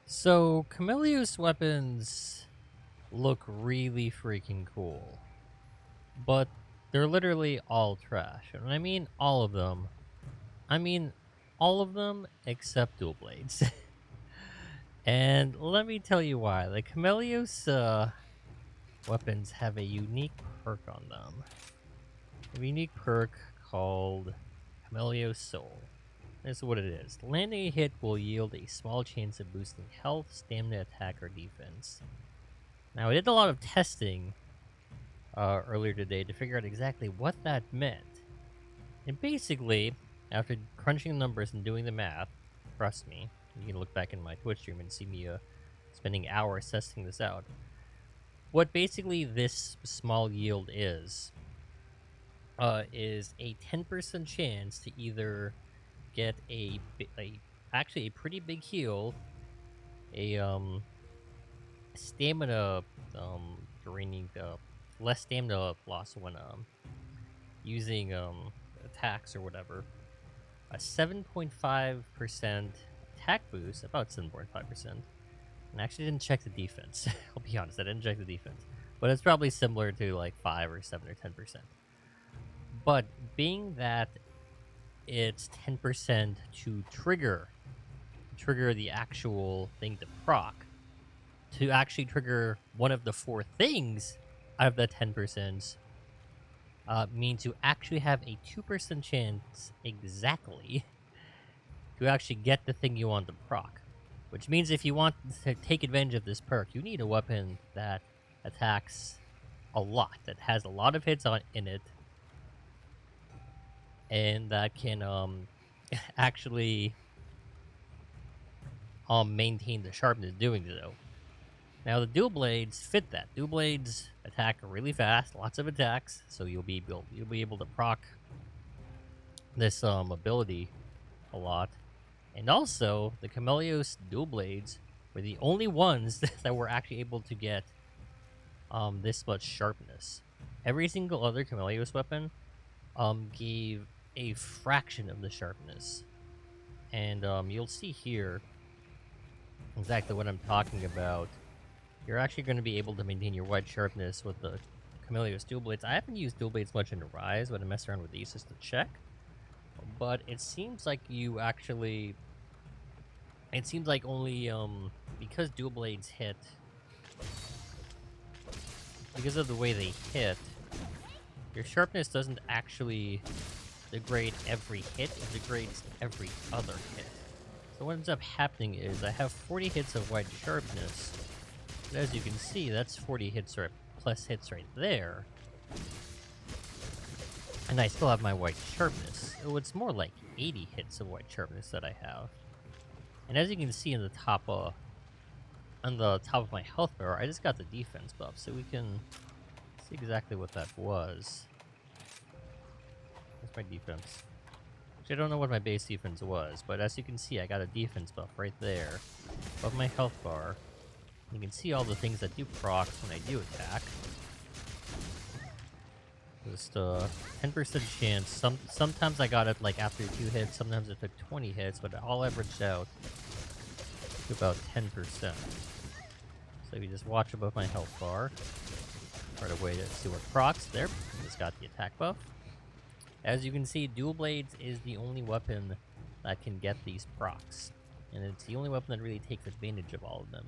So, Chameleos weapons look really freaking cool, but they're literally all trash. And when I mean all of them, I mean all of them except dual blades. And let me tell you why. The Chameleos weapons have a unique perk on them. A unique perk called Chameleos Soul. This is what it is. Landing a hit will yield a small chance of boosting health, stamina, attack, or defense. Now, I did a lot of testing earlier today to figure out exactly what that meant. And basically, after crunching the numbers and doing the math, trust me, you can look back in my Twitch stream and see me spending hours testing this out. What basically this small yield is a 10% chance to either get actually a pretty big heal, a stamina draining less stamina loss when using attacks or whatever. A 7.5% attack boost, about 7.5%. And I actually didn't check the defense. I'll be honest, I didn't check the defense. But it's probably similar to like 5 or 7 or 10%. But being that it's 10% to trigger the actual thing to proc, to actually trigger one of the four things out of the 10%, means you actually have a 2% chance exactly to actually get the thing you want to proc. Which means if you want to take advantage of this perk, you need a weapon that attacks a lot, that has a lot of hits in it, and that can actually maintain the sharpness doing so. Now the dual blades fit that. Dual blades attack really fast, lots of attacks, so you'll be able to proc this ability a lot. And also, the Chameleos dual blades were the only ones that were actually able to get this much sharpness. Every single other Chameleos weapon gave a fraction of the sharpness. And you'll see here exactly what I'm talking about. You're actually going to be able to maintain your white sharpness with the Chameleos dual blades. I haven't used dual blades much in Rise, but I messed around with these just to check. But it seems like you actually it seems like only because dual blades hit, because of the way they hit, your sharpness doesn't actually degrade every hit, it degrades every other hit. So what ends up happening is I have 40 hits of white sharpness, but as you can see, that's 40 hits or plus hits right there. And I still have my white sharpness. So it's more like 80 hits of white sharpness that I have. And as you can see in the top on the top of my health bar, I just got the defense buff, so we can see exactly what that was. That's my defense. Actually, I don't know what my base defense was, but as you can see, I got a defense buff right there above my health bar. You can see all the things that do proc when I do attack. Just a 10% chance. Sometimes I got it like after 2 hits, sometimes it took 20 hits, but it all averaged out to about 10%. So if you just watch above my health bar, try to wait to see what procs. There, just got the attack buff. As you can see, dual blades is the only weapon that can get these procs, and it's the only weapon that really takes advantage of all of them.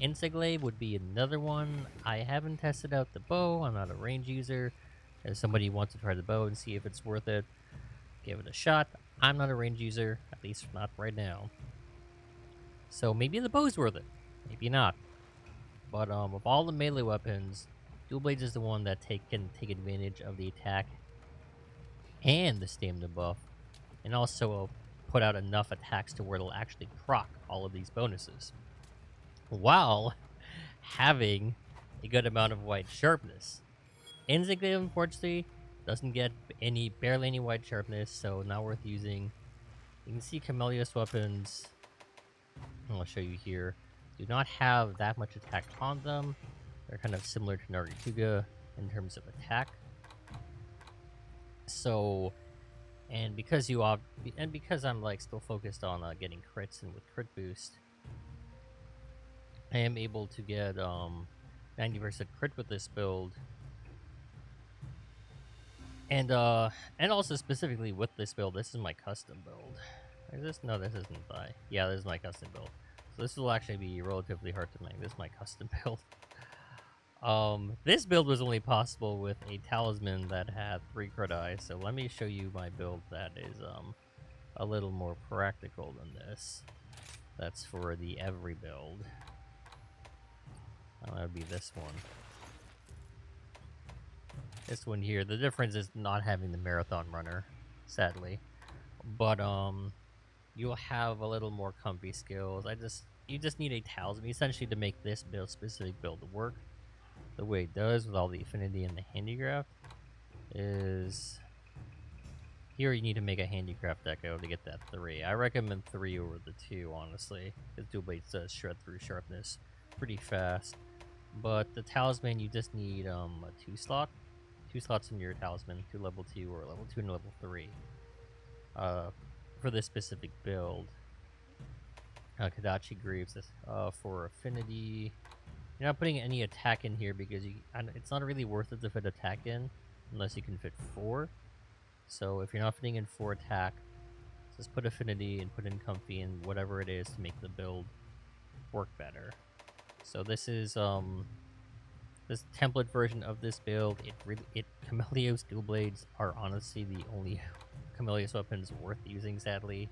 Inseglaive would be another one. I haven't tested out the bow. I'm not a range user. If somebody wants to try the bow and see if it's worth it, give it a shot. I'm not a range user, at least not right now. So maybe the bow's worth it, maybe not. But of all the melee weapons, dual blades is the one that can take advantage of the attack and the stamina buff, and also put out enough attacks to where it'll actually proc all of these bonuses, while having a good amount of white sharpness. Inzigli, unfortunately, doesn't get barely any white sharpness, so not worth using. You can see Chameleos weapons, I'll show you here, do not have that much attack on them. They're kind of similar to Narituga in terms of attack. So, and because I'm like still focused on getting crits and with crit boost, I am able to get 90% crit with this build. And also specifically with this build, this is my custom build. Is this? No, this isn't my. Yeah, this is my custom build. So this will actually be relatively hard to make. This is my custom build. This build was only possible with a talisman that had 3 crit eyes. So let me show you my build that is a little more practical than this. That's for the every build. That would be this one. This one here. The difference is not having the marathon runner, sadly. But you'll have a little more comfy skills. You just need a talisman essentially to make this build specific build work the way it does with all the affinity and the handicraft. Is here you need to make a handicraft deco to get that 3. I recommend 3 over the 2, honestly, because Dual Blades does shred through sharpness pretty fast. But the talisman, you just need a 2 slot. 2 slots in your talisman, to level 2 or level 2 and level 3. For this specific build. Kadachi Greaves for affinity. You're not putting any attack in here because it's not really worth it to fit attack in unless you can fit 4. So if you're not fitting in 4 attack, just put affinity and put in comfy and whatever it is to make the build work better. So this is this template version of this build. Chameleos Dual Blades are honestly the only Chameleos weapons worth using, sadly.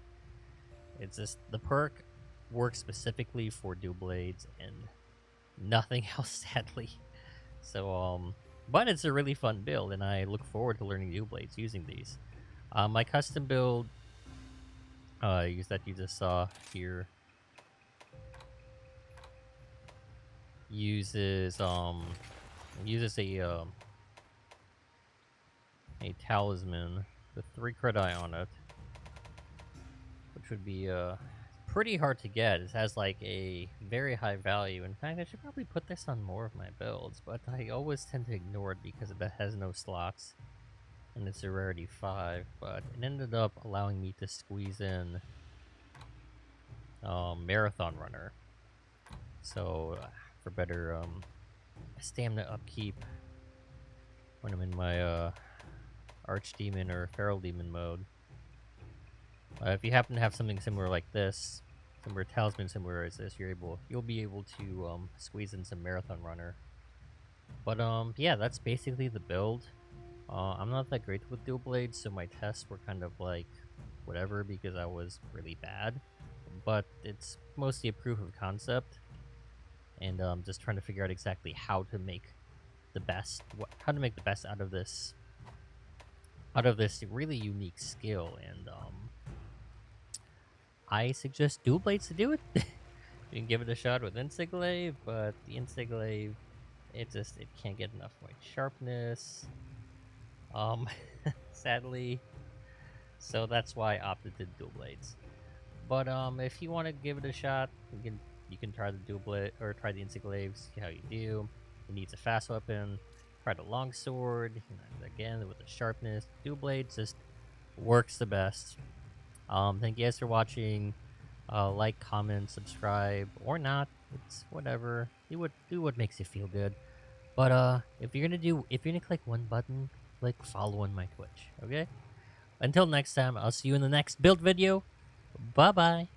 It's just the perk works specifically for Dual Blades and nothing else, sadly. So but it's a really fun build, and I look forward to learning Dual Blades using these. My custom build, that you just saw here, uses a talisman with 3 crit eye on it, which would be pretty hard to get. It has like a very high value. In fact, I should probably put this on more of my builds, but I always tend to ignore it because it has no slots and it's a rarity 5. But it ended up allowing me to squeeze in Marathon Runner, so for better stamina upkeep when I'm in my Archdemon or Feral Demon mode. If you happen to have something similar like this, similar talisman similar as this, you'll be able to squeeze in some Marathon Runner. But yeah, that's basically the build. I'm not that great with Dual Blades, so my tests were kind of like whatever because I was really bad. But it's mostly a proof of concept, and just trying to figure out exactly how to make the best out of this really unique skill. And I suggest Dual Blades to do it. You can give it a shot with Instiglaive, but the Instiglaive, it can't get enough white sharpness. Sadly. So that's why I opted to Dual Blades. But if you want to give it a shot, you can try the Dual Blade or try the Instiglaive, see how you do. It needs a fast weapon. Try the longsword. Again with the sharpness. Dual Blades just works the best. Thank you guys for watching. Like, comment, subscribe, or not. It's whatever. Do what makes you feel good. But if you're gonna click one button, click follow on my Twitch. Okay. Until next time, I'll see you in the next build video. Bye bye.